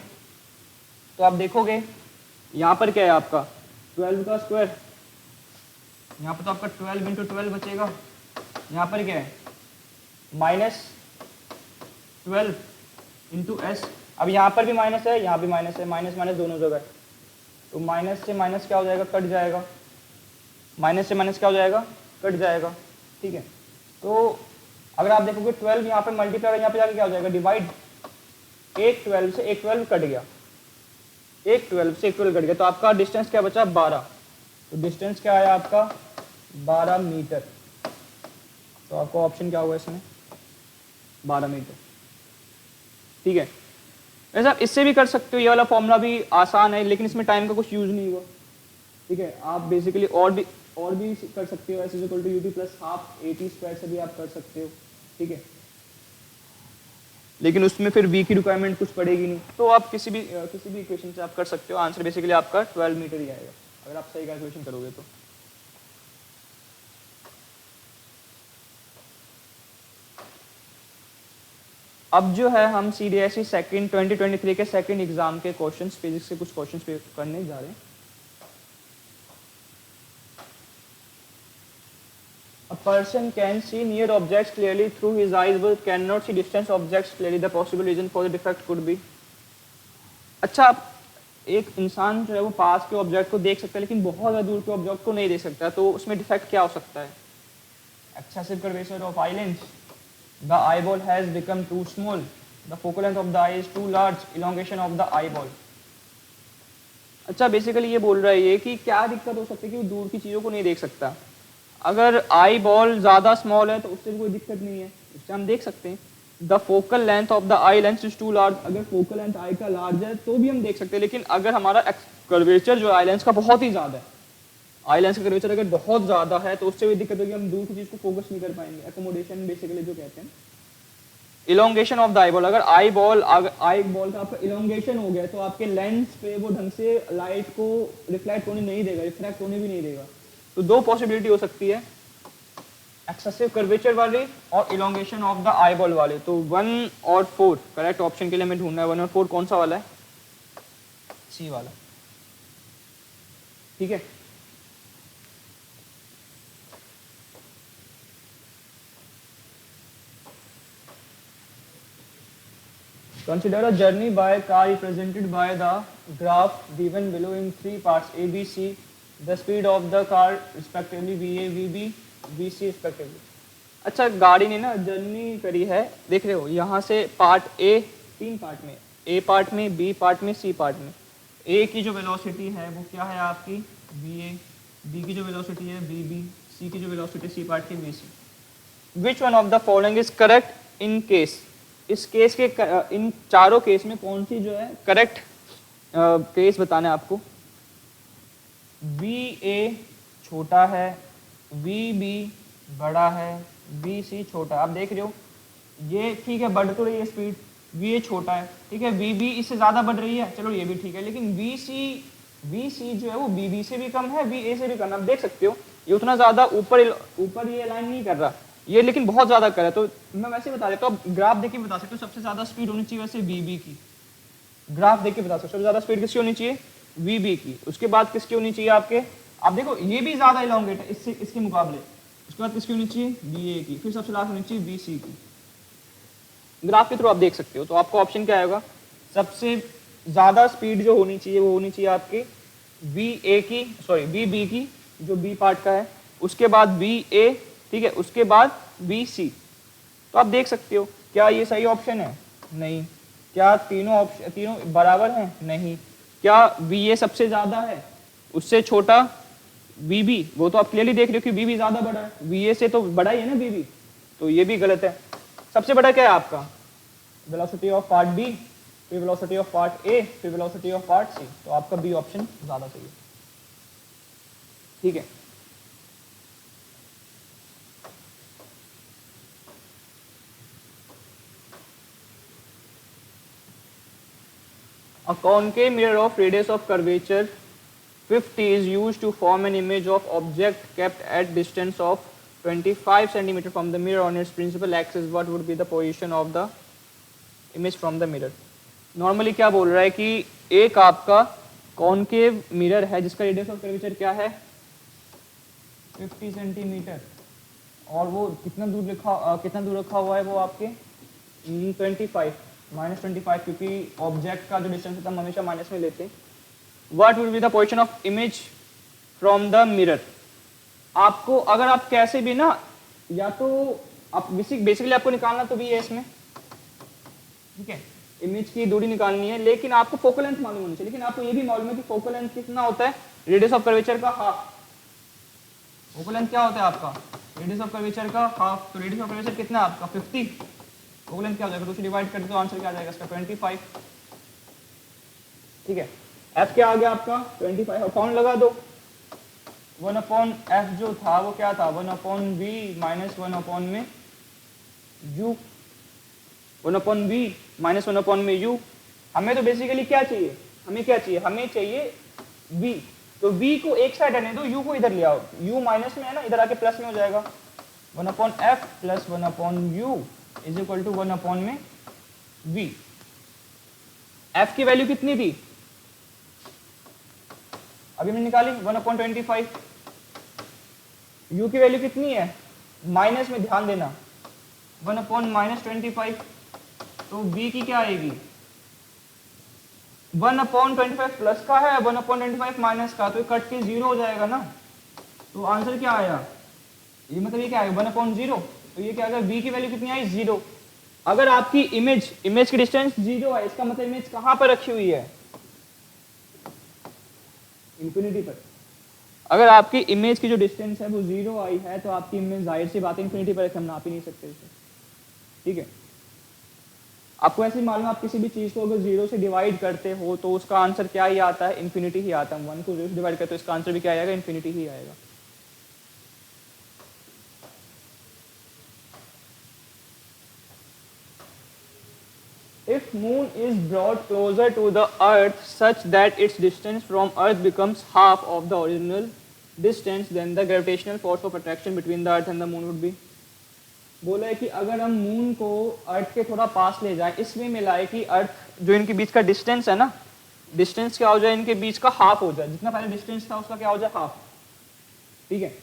तो आप देखोगे यहाँ पर क्या है आपका 12 का स्क्वायर, यहाँ पर तो आपका 12 इंटू 12 बचेगा, यहाँ पर क्या है -12 इंटू एस, अब यहाँ पर भी माइनस है यहाँ भी माइनस है, माइनस माइनस दोनों जगह है, तो माइनस से माइनस क्या हो जाएगा कट जाएगा, माइनस से माइनस क्या हो जाएगा कट जाएगा, ठीक है। तो अगर आप देखोगे 12 यहाँ पर मल्टीप्लाई यहाँ पे जाके क्या हो जाएगा डिवाइड, एक 12 से एक 12 कट गया, एक 12 से एक 12 कट गया, तो आपका डिस्टेंस क्या बचा 12, तो डिस्टेंस क्या आया आपका 12 मीटर, तो आपका ऑप्शन क्या हुआ इसमें 12 मीटर, ठीक है। वैसे आप इससे भी कर सकते हो, ये वाला फॉर्मूला भी आसान है लेकिन इसमें टाइम का कुछ यूज नहीं हुआ, ठीक है। आप बेसिकली और भी कर सकते हो, s is equal to u t plus half a t square से भी आप कर सकते हो, ठीक है, लेकिन उसमें फिर v की रिक्वायरमेंट कुछ पड़ेगी नहीं, तो आप किसी भी इक्वेशन से आप कर सकते हो, आंसर बेसिकली आपका 12 मीटर ही आएगा अगर आप सही कैलकुलेशन करोगे तो। अब जो है हम CDSE सेकंड 2023 के सेकंड एग्जाम के क्वेश्चंस फिजिक्स के कुछ क्वेश्चंस पे करने जा रहे हैं। A person can see near objects clearly through his eyes but cannot see distant objects clearly. The possible reason for the defect could be. अच्छा, एक इंसान जो है वो पास के ऑब्जेक्ट को देख सकता है लेकिन बहुत ज़्यादा दूर के ऑब्जेक्ट को नहीं देख सकता, तो उसमें डिफेक्ट क्या हो सकता है? Excessive curvature of eye lens. The eyeball has become too small. The focal length of the eye is too large. Elongation of the eyeball. अच्छा, बेसिकली ये बोल रहा है ये कि क्या दिक्कत हो सकती है कि वो दूर की चीज़ों को नहीं देख सकता। अगर आई बॉल ज़्यादा स्मॉल है तो उससे भी कोई दिक्कत नहीं है, उससे हम देख सकते हैं। The focal length of the eye lens is too large, अगर फोकल लेंथ आई का लार्ज है तो भी हम देख सकते हैं, लेकिन अगर हमारा कर्वेचर जो आई लेंस का बहुत ही ज़्यादा है, आई लेंस का कर्वेचर अगर बहुत ज़्यादा है तो उससे भी दिक्कत होगी, हम दूर की चीज़ को फोकस नहीं कर पाएंगे। एकोमोडेशन बेसिकली जो कहते हैं। Elongation of the eye ball, अगर आई बॉल का आपका इलोंगेशन हो गया तो आपके लेंस पे वो ढंग से लाइट को रिफ्लेक्ट होने नहीं देगा, रिफ्रैक्ट होने भी नहीं देगा। तो दो पॉसिबिलिटी हो सकती है, एक्सेसिव कर्वेचर वाली और elongation of the eye ball वाले। तो 1 और 4 करेक्ट ऑप्शन के लिए हमें ढूंढना है। 1 और 4 कौन सा वाला है? सी वाला, ठीक है। Consider a journey by car represented by the graph given below in 3 parts A, B, C. The speed of the car respectively VA, VB, VC respectively. अच्छा, गाड़ी ने ना जर्नी करी है, देख रहे हो यहाँ से पार्ट ए, 3 पार्ट में, ए पार्ट में, बी पार्ट में, सी पार्ट में। ए की जो वेलोसिटी है वो क्या है आपकी VA, बी की जो वेलोसिटी है VB, सी की जो वेलोसिटी सी पार्ट की VC. Which one of the following is correct in case? इस केस के इन चारों केस में कौन सी जो है करेक्ट केस बताना है आपको। VA छोटा है, VB बड़ा है, VC छोटा है। आप देख रहे हो ये ठीक है, बढ़ तो रही है स्पीड, VA छोटा है, ठीक है, VB इससे ज़्यादा बढ़ रही है, चलो ये भी ठीक है, लेकिन VC जो है वो BB से भी कम है, VA से भी कम। आप देख सकते हो ये उतना ज़्यादा ऊपर ये अलाइन नहीं कर रहा, ये लेकिन बहुत ज़्यादा कर है। तो मैं वैसे बता देता हूँ, ग्राफ देख के बता सकते हो सबसे ज़्यादा स्पीड होनी चाहिए वैसे VB की। ग्राफ देख के बता सकते हो सबसे ज़्यादा स्पीड किसकी होनी चाहिए? VB की। उसके बाद किसकी होनी चाहिए आपके? आप देखो ये भी ज़्यादा इलोंगेट है इससे, इसके मुकाबले। उसके बाद किसकी होनी चाहिए? BA की। फिर सबसे लास्ट होनी चाहिए VC की। ग्राफ के थ्रू आप देख सकते हो। तो आपका ऑप्शन क्या आएगा? सबसे ज़्यादा स्पीड जो होनी चाहिए वो होनी चाहिए आपके VB की, जो B पार्ट का है, उसके बाद VA, ठीक है, उसके बाद VC। तो आप देख सकते हो क्या ये सही ऑप्शन है? नहीं। क्या तीनों बराबर हैं? नहीं। क्या VA सबसे ज़्यादा है, उससे छोटा VB? वो तो आप क्लियरली देख रहे हो कि VB ज़्यादा बड़ा है, VA से तो बड़ा ही है ना VB, तो ये भी गलत है। सबसे बड़ा क्या है आपका? वेलोसिटी ऑफ पार्ट B, फिर वेलोसिटी ऑफ पार्ट A, फिर वेलोसिटी ऑफ पार्ट C। तो आपका B ऑप्शन ज़्यादा सही है, ठीक है। A concave mirror of radius of curvature 50 is used to form an image of object kept at distance of 25 cm from the mirror on its principal axis. What would be the position of the image from the mirror? Normally क्या बोल रहा है कि एक आपका concave mirror है जिसका radius of curvature क्या है? 50 सेंटीमीटर, और वो कितना दूर रखा हुआ है वो आपके 25 -25, क्योंकि ऑब्जेक्ट का जो डिस्टेंस होता है हम हमेशा माइनस में लेते हैं। What will be the position of image from the mirror? आपको अगर आप कैसे भी ना, या तो आप बेसिकली आपको निकालना तो भी है इसमें, ठीक है, इमेज की दूरी निकालनी है, लेकिन आपको फोकल लेंथ मालूम होनी चाहिए। लेकिन आपको ये भी मालूम है कि फोकल लेंथ कितना होता है? रेडियस ऑफ कर्वेचर का हाफ। फोकल लेंथ क्या होता है आपका? रेडियस ऑफ कर्वेचर का हाफ। तो रेडियस ऑफ कर्वेचर कितना है आपका? 50। फोकल लेंथ क्या हो जाएगा? तो उसे डिवाइड कर दो, आंसर क्या आ जाएगा इसका? 25, ठीक है। एफ क्या आ गया आपका? 25, और कौन लगा दो, 1/f जो था वो क्या था? 1/v माइनस 1/में u, 1/v माइनस 1/में u। हमें तो बेसिकली क्या चाहिए? हमें चाहिए v। तो v को एक साइड रहने दो, u को इधर ले आओ, u माइनस में है ना, इधर आके प्लस में हो जाएगा। 1/f plus 1/u is equal to 1/में v। f की वैल्यू कितनी थी अभी हमने निकाली? 1/25। u की वैल्यू कितनी है? माइनस में ध्यान देना, 1/-25, तो v की क्या आएगी, 1/25 प्लस का है, 1/25 माइनस का, तो ये कट के 0 हो जाएगा ना। तो आंसर क्या आया, ये मतलब ये क्या आएगा 1/0, तो ये क्या आएगा, v की वैल्यू कितनी आई 0। अगर आपकी इमेज की डिस्टेंस 0 है, इसका मतलब इमेज कहाँ पर रखी हुई है, इंफिनिटी पर। अगर आपकी इमेज की जो डिस्टेंस है वो 0 आई है, तो आपकी इमेज जाहिर सी बात है इंफिनिटी पर है, हम नाप ही नहीं सकते इसे, ठीक है। आपको ऐसे ही मालूम, आप किसी भी चीज को अगर 0 से डिवाइड करते हो तो उसका आंसर क्या ही आता है, इंफिनिटी ही आता है। 1 को 0 से डिवाइड करते हो, इसका आंसर भी क्या आएगा, इंफिनिटी ही आएगा। If moon is brought closer to the earth such that its distance from earth becomes half of the original distance, then the gravitational force of attraction between the earth and the moon would be। बोला है कि अगर हम moon को अर्थ के थोड़ा पास ले जाएं, इसमें मिलाए कि अर्थ जो इनके बीच का डिस्टेंस है ना, डिस्टेंस क्या हो जाए, इनके बीच का हाफ हो जाए, जितना पहले डिस्टेंस था उसका क्या हो जाए, हाफ, ठीक है।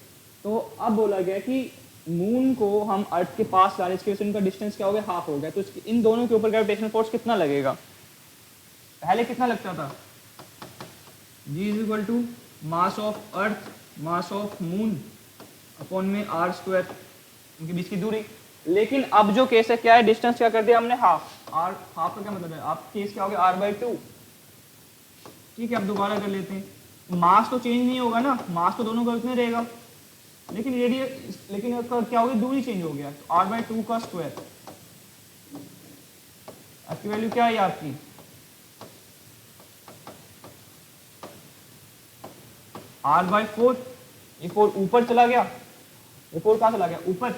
तो अब बोला गया कि मून को हम अर्थ के पास ला रहे, इसकी वजह से उनका डिस्टेंस क्या हो गया, हाफ हो गया, तो इन दोनों के ऊपर ग्रेविटेशनल फोर्स कितना लगेगा। पहले कितना लगता था, G is equal to mass of earth mass of moon upon में r², उनके बीच की दूरी। लेकिन अब जो केस है क्या है, डिस्टेंस क्या कर दिया हमने, हाफ। r हाफ का क्या मतलब है, आप केस क्या हो गया, r/2, ठीक है। अब दोबारा कर लेते हैं, मास तो चेंज नहीं होगा ना, मास तो दोनों का उतना रहेगा, लेकिन रेडियस, लेकिन क्या होगी, दूरी चेंज हो गया, तो r/2 का स्क्वायर। आपकी वैल्यू क्या है आपकी, r/4, ये 4 ऊपर चला गया, ये 4 कहां चला गया, ऊपर,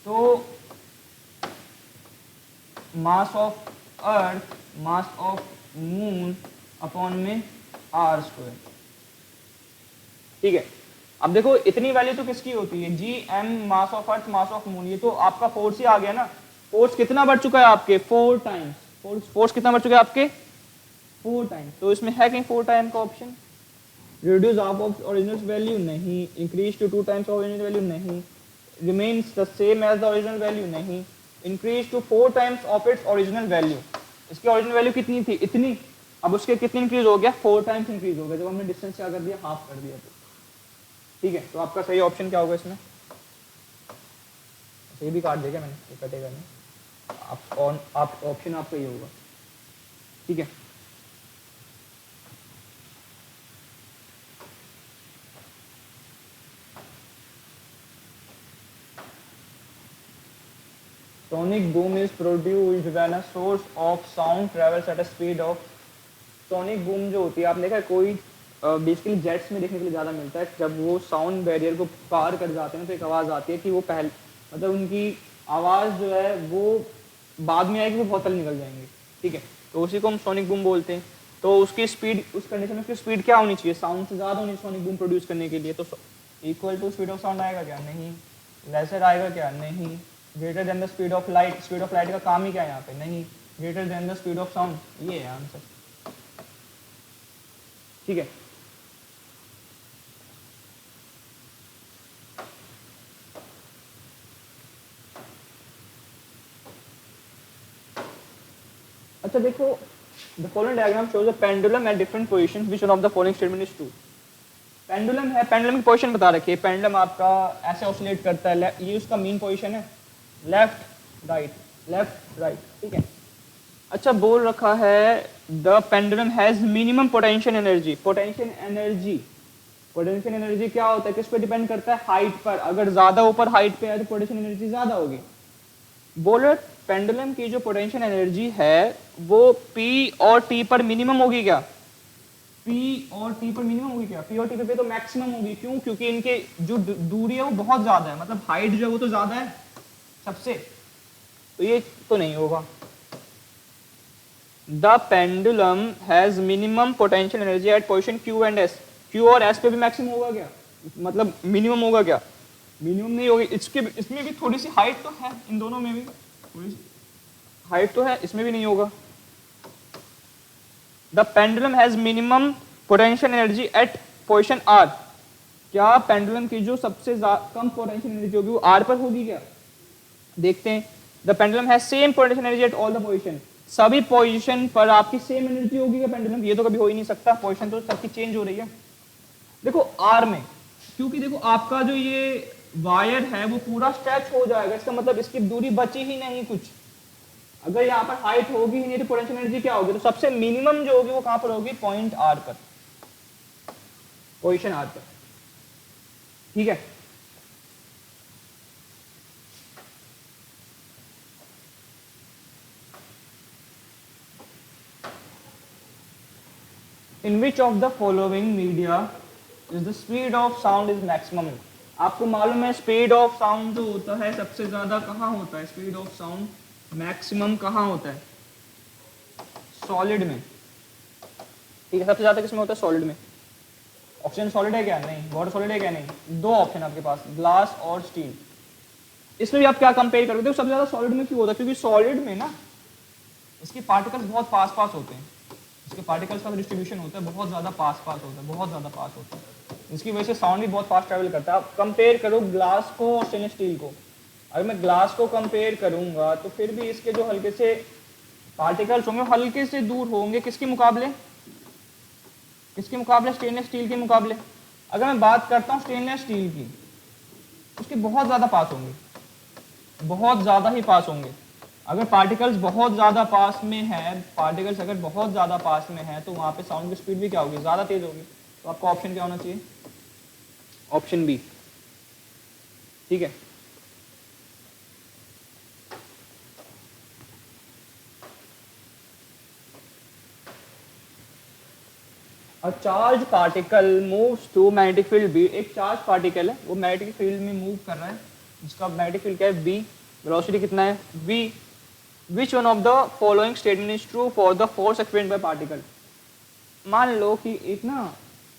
तो मास of earth mass of moon upon में r², ठीक है। अब देखो इतनी वैल्यू तो किसकी होती है, G M mass of earth mass of moon, ये तो आपका फोर्स ही आ गया ना। फोर्स कितना बढ़ चुका है आपके, 4 टाइम्स, फोर्स कितना बढ़ चुका है आपके, 4 टाइम्स। तो इसमें है कहीं 4 टाइम का option, reduce half of original value नहीं, increase to 2 times of original value नहीं, remains the same as the original value नहीं, increase to 4 times of its original value. इसकी ओरिजिनल वैल्यू कितनी थी, इतनी, अब उसके कितनी इंक्रीज हो गया, 4 टाइम्स इंक्रीज हो गया, जब हमने डिस्टेंस क्या कर दिया, हाफ कर दिया, तो ठीक है। तो आपका सही ऑप्शन क्या होगा इसमें, ये भी काट देगा मैंने, ये कटेगा नहीं, आप ऑप्शन आपका ये होगा, ठीक है। Sonic boom is produced when a source of sound travels at a speed of, sonic boom जो होती है आपने देखा कोई बेसिकली जेट्स में देखने के लिए ज़्यादा मिलता है, जब वो साउंड बैरियर को पार कर जाते हैं तो एक आवाज़ आती है कि वो पहले, मतलब उनकी आवाज़ जो है वो बाद में आएगी, वो बहुत पहले निकल जाएंगे, ठीक है। तो उसी को हम सोनिक बूम बोलते हैं। तो उसकी स्पीड, उस कंडीशन में उसकी स्पीड क्या होनी चाहिए, साउंड से ज़्यादा होनी चाहिए सोनिक बूम प्रोड्यूस करने के लिए। तो equal to speed of sound आएगा क्या, नहीं। लेसर आएगा क्या, नहीं। Greater than the speed of light, speed of light का काम ही क्या है यहाँ पे, नहीं। Greater than the speed of sound, ये है आंसर, ठीक है। अच्छा देखो, the following diagram shows a pendulum at different positions, which one of the following statement is true. Pendulum है, पेंडुलम की पोजीशन बता रखी है, पेंडुलम आपका ऐसे ऑसिलेट करता है, ये उसका मीन पोजीशन है, लेफ्ट राइट, ठीक है। अच्छा बोल रखा है the pendulum has minimum potential energy, potential energy क्या होता है, किस पे डिपेंड करता है, हाइट पर। अगर ज्यादा ऊपर हाइट पे है तो पोटेंशियल एनर्जी ज्यादा होगी। बोलो पेंडुलम की जो पोटेंशियल एनर्जी है वो P और T पर मिनिमम होगी क्या, P और T पर मिनिमम होगी क्या, P और T पे तो मैक्सिमम होगी। क्यों, क्योंकि इनके जो दूरी है वो बहुत ज्यादा है, मतलब हाइट जो है वो तो ज्यादा है सबसे, तो ये तो नहीं होगा। The pendulum has minimum potential energy at position Q and S, Q और S पे भी मैक्सिमम होगा क्या, मतलब मिनिमम होगा क्या, मिनिमम नहीं होगी। इसमें भी थोड़ी सी हाइट तो है, इन दोनों में भी थोड़ी सी हाइट तो है, इसमें भी नहीं होगा। The pendulum has minimum potential energy at position R, क्या पेंडुलम की जो सबसे कम पोटेंशियल एनर्जी होगी वो आर पर होगी क्या? देखते हैं। The pendulum has same potential energy at all the position, सभी पोजीशन पर आपकी सेम एनर्जी होगी क्या पेंडुलम? ये तो कभी हो ही नहीं सकता, पोजीशन तो सबकी चेंज हो रही है। देखो आर में, क्योंकि देखो आपका जो ये वायर है वो पूरा स्ट्रेच हो जाएगा, इसका मतलब इसकी दूरी बची ही नहीं कुछ। अगर यहाँ पर हाइट होगी ही नहीं तो पोटेंशियल एनर्जी क्या होगी? तो सबसे मिनिमम जो होगी वो कहां पर होगी? पॉइंट आर पर, पोजीशन आर पर। ठीक है, in which of the following media is the speed of sound is maximum? आपको मालूम है स्पीड ऑफ साउंड जो होता है सबसे ज्यादा कहाँ होता है? स्पीड ऑफ साउंड मैक्सिमम कहाँ होता है? सॉलिड में। ठीक है, सबसे ज्यादा किसमें होता है? सॉलिड में। ऑक्सीजन सॉलिड है क्या? नहीं। वाटर सॉलिड है क्या? नहीं। दो ऑप्शन आपके पास, ग्लास और स्टील। इसमें भी आप क्या कंपेयर करोगे? देखो सबसे ज्यादा सॉलिड में क्यों होता है? क्योंकि सॉलिड में ना इसके पार्टिकल्स बहुत पास पास होते हैं, इसके पार्टिकल्स का डिस्ट्रीब्यूशन होता है बहुत ज्यादा पास पास होता है, बहुत ज्यादा पास होता है, इसकी वजह से साउंड भी बहुत फास्ट ट्रैवल करता है। आप कंपेयर करो ग्लास को और स्टेनलेस स्टील को, अगर मैं ग्लास को कंपेयर करूंगा तो फिर भी इसके जो हल्के से पार्टिकल्स होंगे हल्के से दूर होंगे, किसके मुकाबले? किसके मुकाबले? स्टेनलेस स्टील के मुकाबले। अगर मैं बात करता हूँ स्टेनलेस स्टील की, उसके बहुत ज़्यादा पास होंगे, बहुत ज़्यादा ही पास होंगे। अगर पार्टिकल्स बहुत ज़्यादा पास में है, पार्टिकल्स अगर बहुत ज़्यादा पास में है तो वहाँ पे साउंड की स्पीड भी क्या होगी? ज़्यादा तेज होगी। तो आपका ऑप्शन क्या होना चाहिए? Option B. ठीक है, a charge particle moves to magnetic field B. एक चार्ज पार्टिकल है वो मैग्नेटिक फील्ड में मूव कर रहा है, जिसका मैग्नेटिक फील्ड क्या है? बी। वेलोसिटी कितना है? v। Which one of the following statement is true for the force experience by particle? मान लो कि एक ना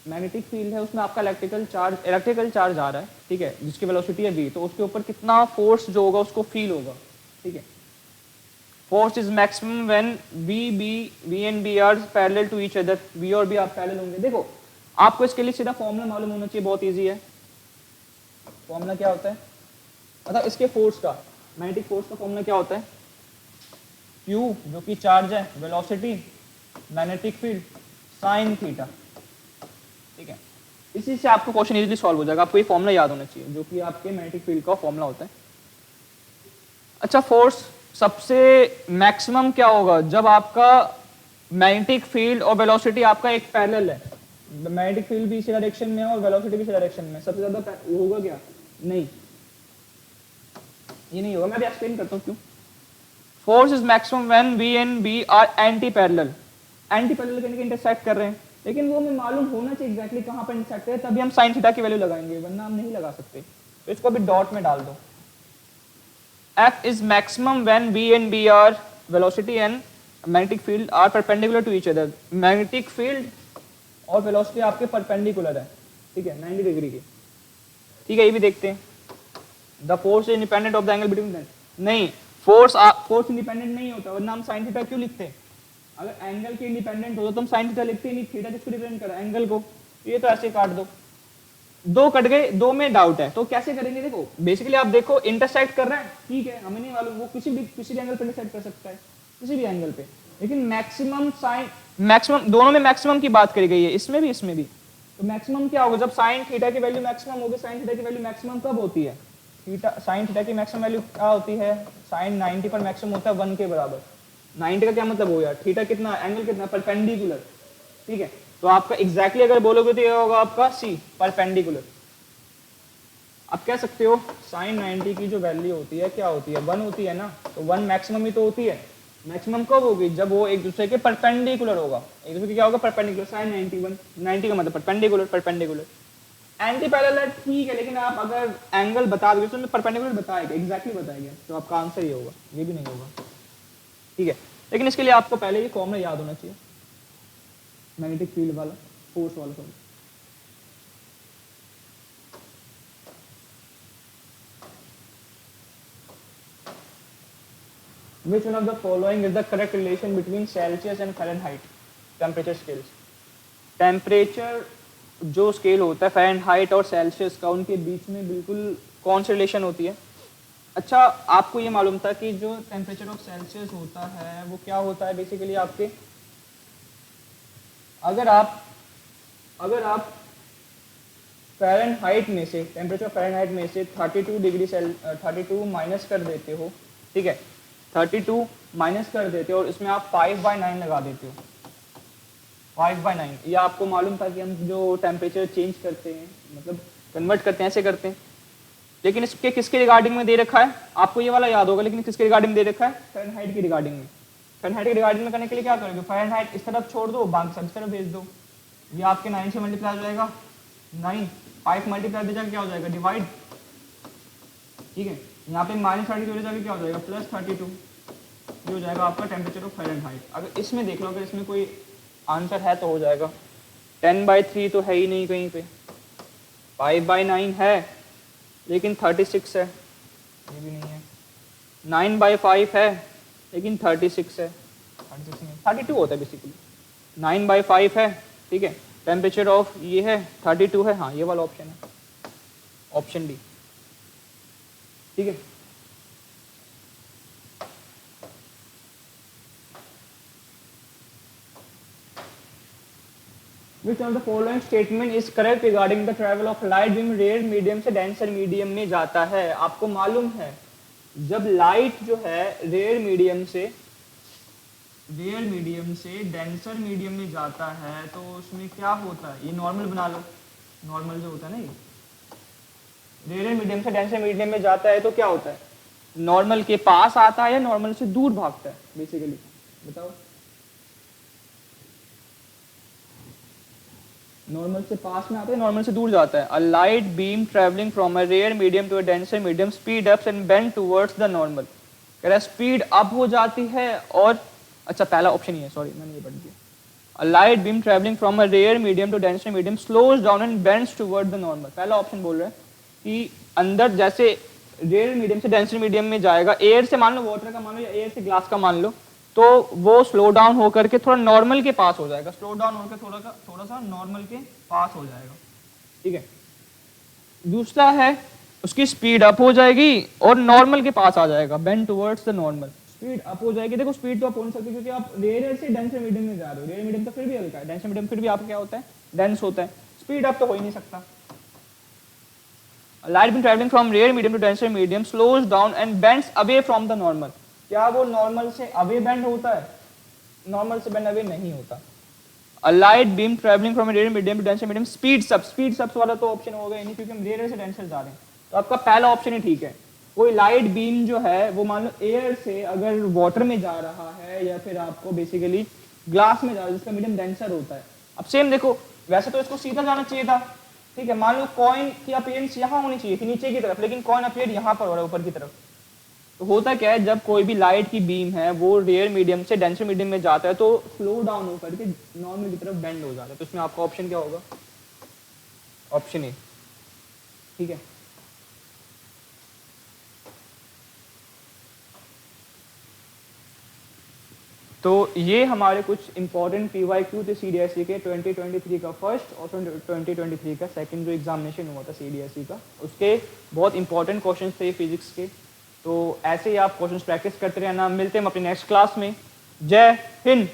मैग्नेटिक फील्ड है, उसमें आपका इलेक्ट्रिकल चार्ज आ रहा है, ठीक है, जिसकी वेलोसिटी है v, तो उसके ऊपर कितना फोर्स जो होगा उसको फील होगा। ठीक है, force is maximum when v and b are parallel to each other, v और b आप पैरेलल होंगे। देखो आपको इसके लिए सीधा फॉर्मूला मालूम होना चाहिए, बहुत इजी है। फॉर्मूला क्या होता है? मतलब इसके फोर्स का, मैग्नेटिक फोर्स का फॉर्मूला क्या होता है? Q जो कि चार्ज है, velocity, magnetic field, sine theta. ठीक है, इसी से आपको क्वेश्चन इजीली सॉल्व हो जाएगा। आपको ये फॉर्मूला याद होना चाहिए जो कि आपके मैग्नेटिक फील्ड का फॉर्मूला होता है। अच्छा, फोर्स सबसे मैक्सिमम क्या होगा? जब आपका मैग्नेटिक फील्ड और वेलोसिटी आपका एक पैरेलल है, मैग्नेटिक फील्ड भी इसी डायरेक्शन में है और वेलोसिटी भी इसी डायरेक्शन में, सबसे ज्यादा होगा क्या? नहीं, ये नहीं होगा। मैं भी एक्सप्लेन करता हूँ क्यों। Force is maximum when v and b are anti parallel. Anti parallel करने के इंटरसेक्ट कर रहे हैं, लेकिन वो हमें मालूम होना चाहिए एग्जैक्टली कहाँ पर इंटरसेक्ट है, तभी हम साइन थीटा की वैल्यू लगाएंगे, वरना हम नहीं लगा सकते। तो इसको भी डॉट में डाल दो। F is maximum when v and b are velocity and magnetic field are perpendicular to each other। Magnetic field और वेलोसिटी आपके परपेंडिकुलर है, ठीक है, 90 डिग्री की। ठीक है, ये भी देखते हैं। The force is independent of the angle between them. नहीं, फोर्स इंडिपेंडेंट नहीं होता, वरना हम साइन थीटा क्यों लिखते हैं? अगर एंगल के इंडिपेंडेंट होता तो हम साइन थीटा लिखते ही नहीं। थीटा किसको रिप्रेजेंट कर रहा है? एंगल को। ये तो ऐसे काट दो, दो कट गए, दो में डाउट है तो कैसे करेंगे? देखो बेसिकली आप देखो इंटरसेक्ट कर रहा है, ठीक है, हमें नहीं मालूम, वो किसी भी एंगल पे इंटरसेक्ट कर सकता है, किसी भी एंगल पे, लेकिन मैक्सिमम दोनों में मैक्सिमम की बात करी गई है, इसमें भी। तो मैक्सिमम क्या होगा? जब साइन थीटा की वैल्यू मैक्सिमम होगी। साइन थीटा की वैल्यू मैक्सिमम कब होती है? साइन थीटा की मैक्सिमम वैल्यू क्या होती है? साइन 90 पर मैक्सिमम होता है 1 के बराबर। 90 का क्या मतलब हो गया? थीटा कितना, एंगल कितना, परपेंडिकुलर। ठीक है, तो आपका एग्जैक्टली अगर बोलोगे तो ये होगा आपका सी, परपेंडिकुलर। आप कह सकते हो साइन 90 की जो वैल्यू होती है क्या होती है? 1 होती है ना, तो 1 मैक्सिमम ही तो होती है। मैक्सिमम कब होगी? जब वो एक दूसरे के परपेंडिकुलर होगा। एक दूसरे के क्या होगा? परपेंडिकुलर। साइन 90 का मतलब परपेंडिकुलर। एंटी पैरेलल ठीक है, लेकिन आप अगर एंगल बता दोगे तो परपेंडिकुलर बताएगा, एग्जैक्टली बताएगा, तो आपका आंसर ये होगा, ये भी नहीं होगा। ठीक है, लेकिन इसके लिए आपको पहले ये फॉर्मूला याद होना चाहिए, मैग्नेटिक फील्ड वाला, फोर्स वाला formula. Which one of the following is the correct relation between Celsius and Fahrenheit temperature scales? Temperature जो स्केल होता है फ़ारेनहाइट और सेल्सियस का, उनके बीच में बिल्कुल कौन सी रिलेशन होती है? अच्छा, आपको ये मालूम था कि जो टेम्परेचर ऑफ सेल्सियस होता है वो क्या होता है बेसिकली आपके, अगर आप फ़ारेनहाइट में से, टेम्परेचर फ़ारेनहाइट में से 32 डिग्री 32 माइनस कर देते हो, ठीक है, 32 माइनस कर देते हो और इसमें आप 5/9 लगा देते हो, 5/9। ये आपको मालूम था कि हम जो टेम्परेचर चेंज करते हैं, मतलब कन्वर्ट करते हैं, ऐसे करते हैं। लेकिन इसके किसके रिगार्डिंग में दे रखा है? आपको ये वाला याद होगा, लेकिन किसके रिगार्डिंग में दे रखा है? फ़ारेनहाइट की रिगार्डिंग में। फ़ारेनहाइट की रिगार्डिंग में करने के लिए क्या करोगे? फ़ारेनहाइट इस तरफ छोड़ दो, बाकी सब इस तरफ भेज दो। ये आपके 9 से मल्टीप्लाई हो जाएगा, 9, 5 मल्टीप्लाई हो जाएगा, क्या हो जाएगा? डिवाइड, ठीक है। यहाँ पे -32 हो जाएगा, क्या हो जाएगा? +32। ये हो जाएगा आपका टेम्परेचर ऑफ फ़ारेनहाइट। अगर इसमें देख लो, अगर इसमें कोई आंसर है तो हो जाएगा। 10/3 तो है ही नहीं कहीं पे, 5/9 है लेकिन 36 है, ये भी नहीं है। 9/5 है लेकिन 36 है, 36 नहीं, 32 होता है बेसिकली। 9/5 है, ठीक है। टेम्परेचर ऑफ ये है 32 है, हाँ ये वाला ऑप्शन है, ऑप्शन डी, ठीक है। Which of the following statement is correct regarding the travel of light beam rare medium से डेंसर मीडियम में जाता है? आपको मालूम है जब लाइट जो है रेयर मीडियम से डेंसर मीडियम में जाता है तो उसमें क्या होता है? ये नॉर्मल बना लो, नॉर्मल जो होता है ना, ये रेयर मीडियम से डेंसर मीडियम में जाता है तो क्या होता है? नॉर्मल के पास आता है या नॉर्मल से दूर भागता है बेसिकली, बताओ। नॉर्मल से पास में आता है, नॉर्मल से दूर जाता है। A light beam travelling from a rare medium to a denser medium speed ups and bend towards the normal. कह रहा है स्पीड अप हो जाती है और, अच्छा पहला ऑप्शन ही है, सॉरी मैंने ये पढ़ दिया। A light beam travelling from a rare medium to denser medium slows down and bends toward the normal. पहला ऑप्शन बोल रहा है कि अंदर जैसे रेयर मीडियम से डेंसर मीडियम में जाएगा, एयर से मान लो, वाटर का मान लो या एयर से ग्लास का मान लो, तो वो स्लो डाउन होकर के थोड़ा नॉर्मल के पास हो जाएगा, स्लो डाउन होकर थोड़ा सा नॉर्मल के पास हो जाएगा, ठीक है। दूसरा है उसकी स्पीड अप हो जाएगी और नॉर्मल के पास आ जाएगा, bend towards the normal. Speed up हो जाएगी, देखो स्पीड तो आप हो नहीं सकती क्योंकि आप रेयर से डेंसर मीडियम में जा रहे हो, रेयर मीडियम तो फिर भी हल्का है, डेंसर मीडियम फिर भी आपका क्या होता है? डेंस होता है। स्पीड अप तो हो ही नहीं सकता। Light beam travelling from rare medium to denser medium slows down and bends away from the normal. क्या वो नॉर्मल से अवे बेंड होता है? नॉर्मल से बेंड अवे नहीं होता। A light beam travelling from rare medium to denser medium speeds up वाला तो ऑप्शन होगा ही नहीं क्योंकि हम रेयर से डेंसर जा रहे हैं, तो आपका पहला ऑप्शन ही ठीक है। कोई लाइट बीम जो है वो मान लो एयर से अगर वाटर में जा रहा है या फिर आपको बेसिकली ग्लास में जा रहा है जिसका मीडियम डेंसर होता है। अब सेम देखो, वैसे तो इसको सीधा जाना चाहिए था, ठीक है। मान लो कॉइन की अपीयरेंस यहाँ होनी चाहिए थी नीचे की तरफ, लेकिन कॉइन अपीयर यहाँ पर हो रहा है ऊपर की तरफ। तो होता क्या है, जब कोई भी लाइट की बीम है वो रेयर मीडियम से डेंसर मीडियम में जाता है तो स्लो डाउन होकर के नॉर्मल की तरफ बेंड हो जाता है। तो इसमें आपका ऑप्शन क्या होगा? ऑप्शन ए, ठीक है। तो ये हमारे कुछ इंपॉर्टेंट PYQ थे CDSE के 2023 का फर्स्ट और 2023 का सेकंड जो एग्जामिनेशन हुआ था CDSE का, उसके बहुत इंपॉर्टेंट क्वेश्चंस थे फिजिक्स के। तो ऐसे ही आप क्वेश्चंस प्रैक्टिस करते रहना। मिलते हैं हम अपनी नेक्स्ट क्लास में। जय हिंद।